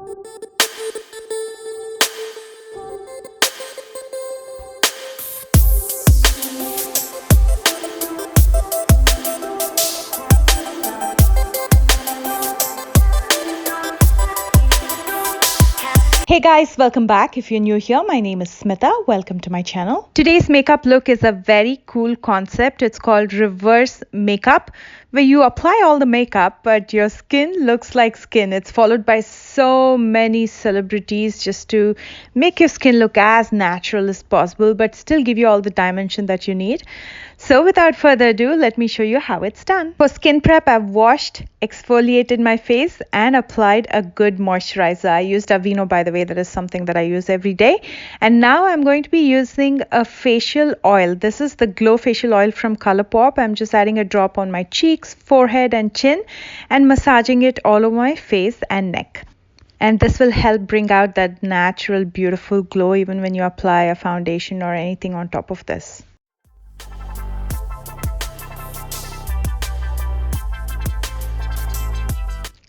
Hey guys, welcome back. If you're new here, my name is Smita. Welcome to my channel. Today's makeup look is a very cool concept. It's called reverse makeup, where you apply all the makeup but your skin looks like skin. It's followed by so many celebrities just to make your skin look as natural as possible but still give you all the dimension that you need. So without further ado, let me show you how it's done. For skin prep, I've washed, exfoliated my face and applied a good moisturizer. I used Aveeno, by the way. That is something that I use every day. And now I'm going to be using a facial oil. This is the Glow facial oil from Colourpop. I'm just adding a drop on my cheeks, forehead and chin and massaging it all over my face and neck. And this will help bring out that natural, beautiful glow even when you apply a foundation or anything on top of this.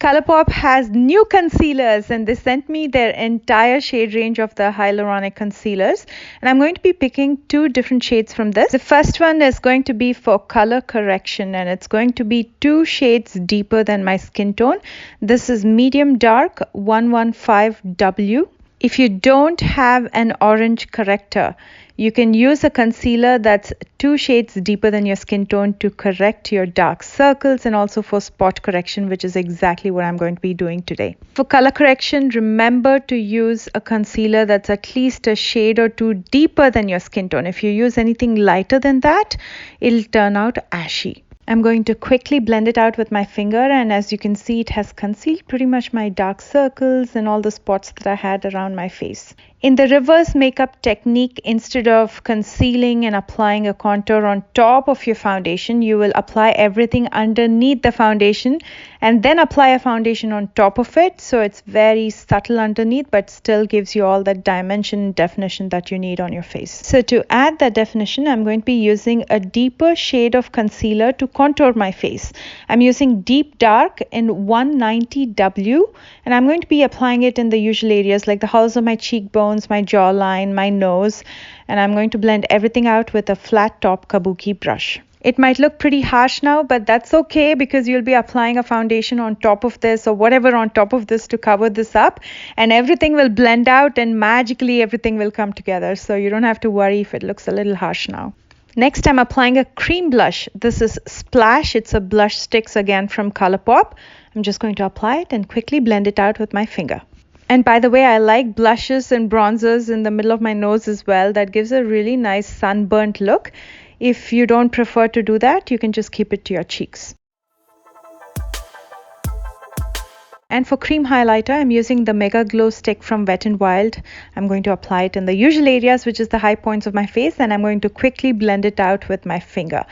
Colourpop has new concealers and they sent me their entire shade range of the hyaluronic concealers, and I'm going to be picking two different shades from this. The first one is going to be for color correction and it's going to be 2 shades deeper than my skin tone. This is medium dark 115W. If you don't have an orange corrector, you can use a concealer that's 2 shades deeper than your skin tone to correct your dark circles and also for spot correction, which is exactly what I'm going to be doing today. For color correction, remember to use a concealer that's at least a shade or 2 deeper than your skin tone. If you use anything lighter than that, it'll turn out ashy. I'm going to quickly blend it out with my finger, and as you can see, it has concealed pretty much my dark circles and all the spots that I had around my face. In the reverse makeup technique, instead of concealing and applying a contour on top of your foundation, you will apply everything underneath the foundation and then apply a foundation on top of it. So it's very subtle underneath but still gives you all that dimension and definition that you need on your face. So to add that definition, I'm going to be using a deeper shade of concealer to contour my face. I'm using Deep Dark in 190W and I'm going to be applying it in the usual areas like the hollows of my cheekbones, my jawline, my nose, and I'm going to blend everything out with a flat top kabuki brush. It might look pretty harsh now, but that's okay because you'll be applying a foundation on top of this or whatever on top of this to cover this up, and everything will blend out and magically everything will come together. So you don't have to worry if it looks a little harsh now. Next, I'm applying a cream blush. This is Splash. It's a blush sticks again from Colourpop. I'm just going to apply it and quickly blend it out with my finger. And by the way, I like blushes and bronzers in the middle of my nose as well. That gives a really nice sunburnt look. If you don't prefer to do that, you can just keep it to your cheeks. And for cream highlighter, I'm using the Mega Glow Stick from Wet n Wild. I'm going to apply it in the usual areas, which is the high points of my face, and I'm going to quickly blend it out with my finger.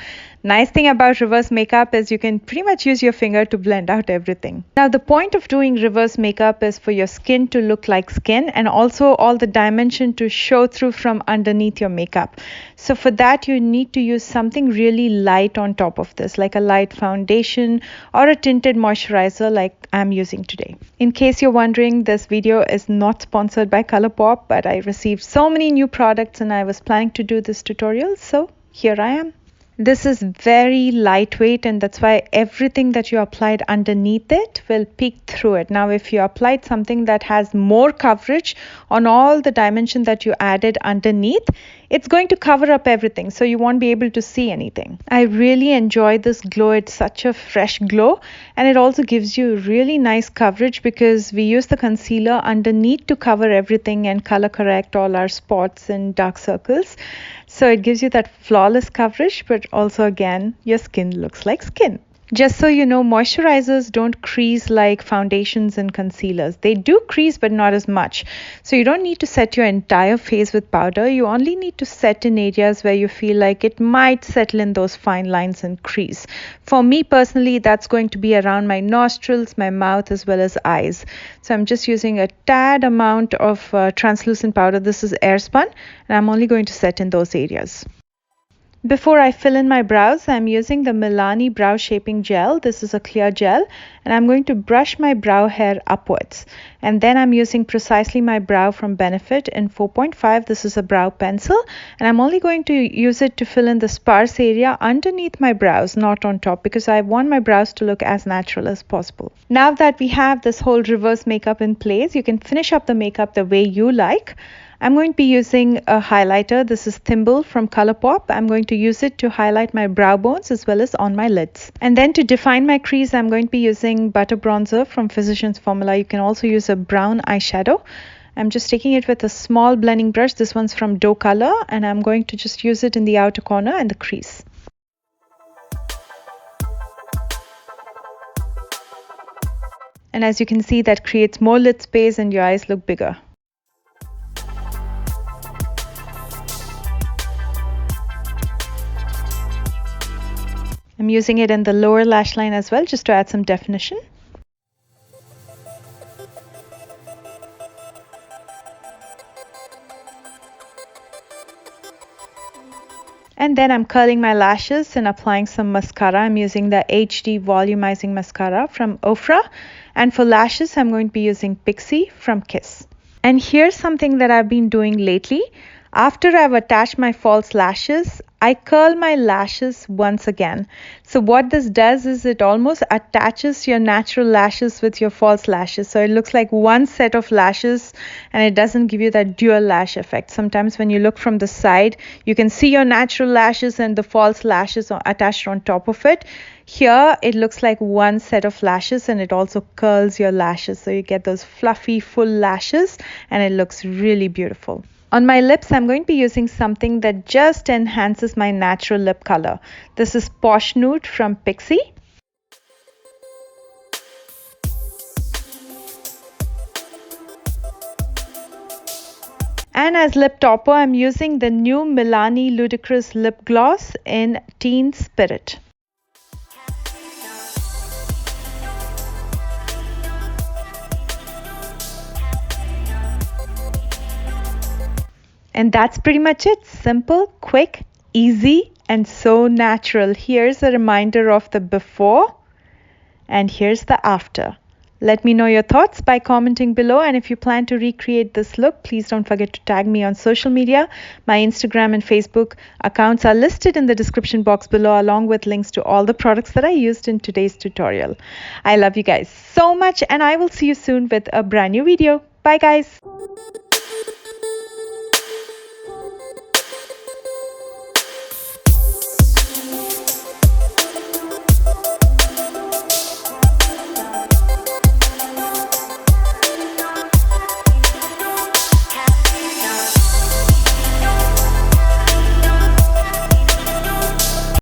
Nice thing about reverse makeup is you can pretty much use your finger to blend out everything. Now, the point of doing reverse makeup is for your skin to look like skin and also all the dimension to show through from underneath your makeup. So for that, you need to use something really light on top of this, like a light foundation or a tinted moisturizer like I'm using today. In case you're wondering, this video is not sponsored by Colourpop, but I received so many new products and I was planning to do this tutorial, so here I am. This is very lightweight and that's why everything that you applied underneath it will peek through it. Now, if you applied something that has more coverage on all the dimension that you added underneath, it's going to cover up everything, so you won't be able to see anything. I really enjoy this glow. It's such a fresh glow and it also gives you really nice coverage because we use the concealer underneath to cover everything and color correct all our spots and dark circles. So it gives you that flawless coverage, but also again, your skin looks like skin. Just so you know, moisturizers don't crease like foundations and concealers. They do crease, but not as much. So you don't need to set your entire face with powder. You only need to set in areas where you feel like it might settle in those fine lines and crease. For me personally, that's going to be around my nostrils, my mouth, as well as eyes. So I'm just using a tad amount of translucent powder. This is Airspun, and I'm only going to set in those areas. Before I fill in my brows, I'm using the Milani Brow Shaping Gel. This is a clear gel, and I'm going to brush my brow hair upwards. And then I'm using Precisely My Brow from Benefit in 4.5. This is a brow pencil, and I'm only going to use it to fill in the sparse area underneath my brows, not on top, because I want my brows to look as natural as possible. Now that we have this whole reverse makeup in place, you can finish up the makeup the way you like. I'm going to be using a highlighter. This is Thimble from Colourpop. I'm going to use it to highlight my brow bones as well as on my lids. And then to define my crease, I'm going to be using Butter Bronzer from Physicians Formula. You can also use a brown eyeshadow. I'm just taking it with a small blending brush. This one's from Doe Color, and I'm going to just use it in the outer corner and the crease. And as you can see, that creates more lid space and your eyes look bigger. I'm using it in the lower lash line as well, just to add some definition. And then I'm curling my lashes and applying some mascara. I'm using the HD Volumizing Mascara from Ofra. And for lashes, I'm going to be using Pixie from Kiss. And here's something that I've been doing lately. After I've attached my false lashes, I curl my lashes once again. So what this does is it almost attaches your natural lashes with your false lashes. So it looks like one set of lashes and it doesn't give you that dual lash effect. Sometimes when you look from the side, you can see your natural lashes and the false lashes are attached on top of it. Here it looks like one set of lashes and it also curls your lashes. So you get those fluffy full lashes and it looks really beautiful. On my lips, I'm going to be using something that just enhances my natural lip color. This is Posh Nude from Pixie. And as lip topper, I'm using the new Milani Ludicrous Lip Gloss in Teen Spirit. And that's pretty much it. Simple, quick, easy, and so natural. Here's a reminder of the before and here's the after. Let me know your thoughts by commenting below, and if you plan to recreate this look, please don't forget to tag me on social media. My Instagram and Facebook accounts are listed in the description box below, along with links to all the products that I used in today's tutorial. I love you guys so much, and I will see you soon with a brand new video. Bye guys.